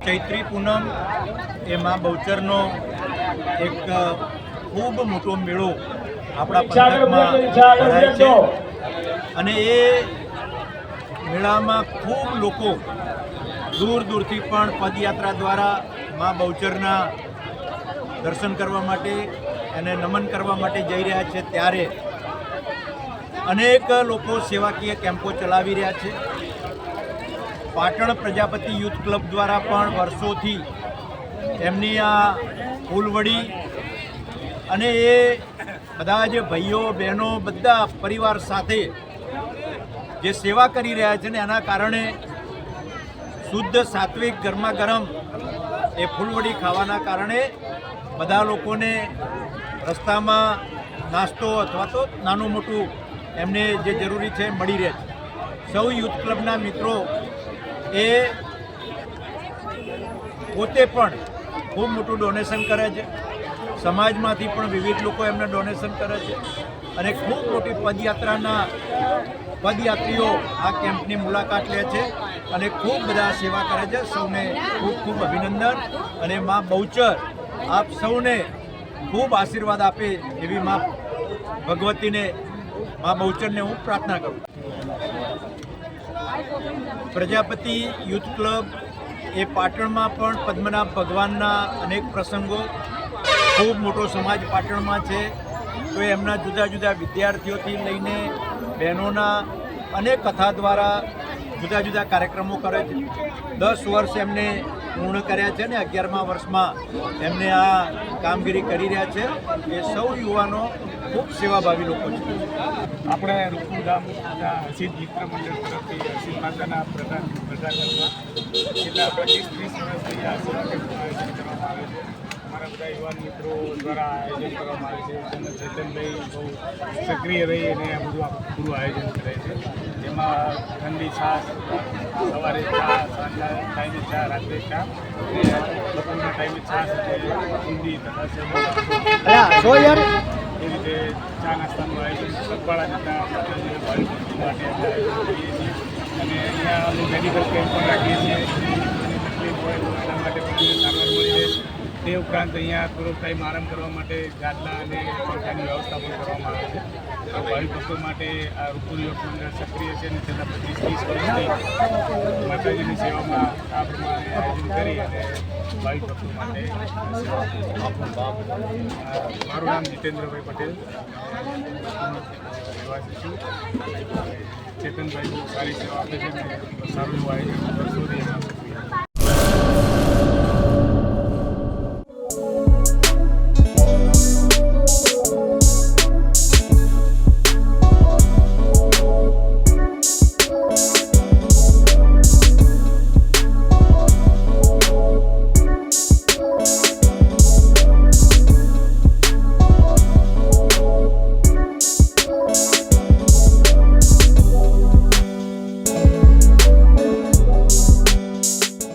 ચૈત્રી પૂનમ એ માં બહુચરનો એક ખૂબ મોટો મેળો આપણા પંથકમાં ભરાય છે અને એ મેળામાં ખૂબ લોકો દૂર દૂરથી પણ પદયાત્રા દ્વારા માં બહુચરના દર્શન કરવા માટે અને નમન કરવા માટે જઈ રહ્યા છે। ત્યારે અનેક લોકો સેવાકીય કેમ્પો ચલાવી રહ્યા છે। પાટણ પ્રજાપતિ યુથ ક્લબ દ્વારા પણ વર્ષોથી એમની આ ફૂલવડી અને એ બધા જ ભાઈઓ બહેનો બધા પરિવાર સાથે જે સેવા કરી રહ્યા છે ને એના કારણે શુદ્ધ સાત્વિક ગરમા ગરમ એ ફૂલવડી ખાવાના કારણે બધા લોકોને રસ્તામાં નાસ્તો અથવા તો નાનું મોટું એમને જે જરૂરી છે મળી રહે છે। સૌ યુથ ક્લબના મિત્રો એ પોતે પણ ખૂબ મોટું ડોનેશન કરે છે, સમાજમાંથી પણ વિવિધ લોકો એમને ડોનેશન કરે છે અને ખૂબ મોટી પદયાત્રીઓ આ કેમ્પની મુલાકાત લે છે અને ખૂબ બધા સેવા કરે છે। સૌને ખૂબ ખૂબ અભિનંદન અને માં બહુચર આપ સૌને ખૂબ આશીર્વાદ આપે એવી માં ભગવતીને માં બહુચરને હું પ્રાર્થના કરું। પ્રજાપતિ યુથ ક્લબ એ પાટણમાં પણ પદ્મનાભ ભગવાનના અનેક પ્રસંગો ખૂબ મોટો સમાજ પાટણમાં છે તો એમના જુદા જુદા વિદ્યાર્થીઓથી લઈને બહેનોના અનેક કથા દ્વારા જુદા જુદા કાર્યક્રમો કરે છે। 10 વર્ષ એમને પૂર્ણ કર્યા છે ને 11મા વર્ષમાં એમને આ કામગીરી કરી રહ્યા છે। એ સૌ યુવાનો ખૂબ સેવાભાવી લોકો છે। આપણે રૂપુર ગામ હસીદ મિત્ર મંડળ તરફથી હસીદ માતાના પ્રજાગરમાં છેલ્લા 25-30 વર્ષથી આ સેવા કેમ્પનું આયોજન કરવામાં આવે છે। અમારા બધા યુવાન મિત્રો દ્વારા આયોજન કરવામાં આવે છે જેમાં ચેતનભાઈ બહુ સક્રિય રહી અને આ બધું પૂરું આયોજન કરે છે। જેમાં ઠંડી છાશ, સવારે ચા, સાંજના ટાઈમે ચા, રાત્રે ચા અને બપોરના ટાઈમે છાશ અને ઊંધી તથા એ રીતે ચા નાસ્તાનું આયોજન પગપાળા જતા માટે આયોજન કરીએ છીએ અને અહીંયા અમે મેડિકલ કેમ્પ પણ રાખીએ છીએ અને તકલીફ હોય તો એના માટે પણ સારવાર મળી રહે। તે ઉપરાંત અહીંયા થોડોક ટાઈમ આરામ કરવા માટે ગાદલા અને પંખાની વ્યવસ્થા પણ કરવામાં આવે છે। ભાવિ ભક્તો માટે આ રૂપુર યુવક મંડળ સક્રિય છે અને છેલ્લા 25-30 વર્ષથી માતાજીની સેવામાં આ પ્રમાણે આયોજન કરી અને ભાવિ ભક્તો માટે મારું નામ જીતેન્દ્રભાઈ પટેલ રહેવાસી છું। ચેતનભાઈ બહુ સારી સેવા આપે છે અને સારું એવું આયોજન વર્ષોથી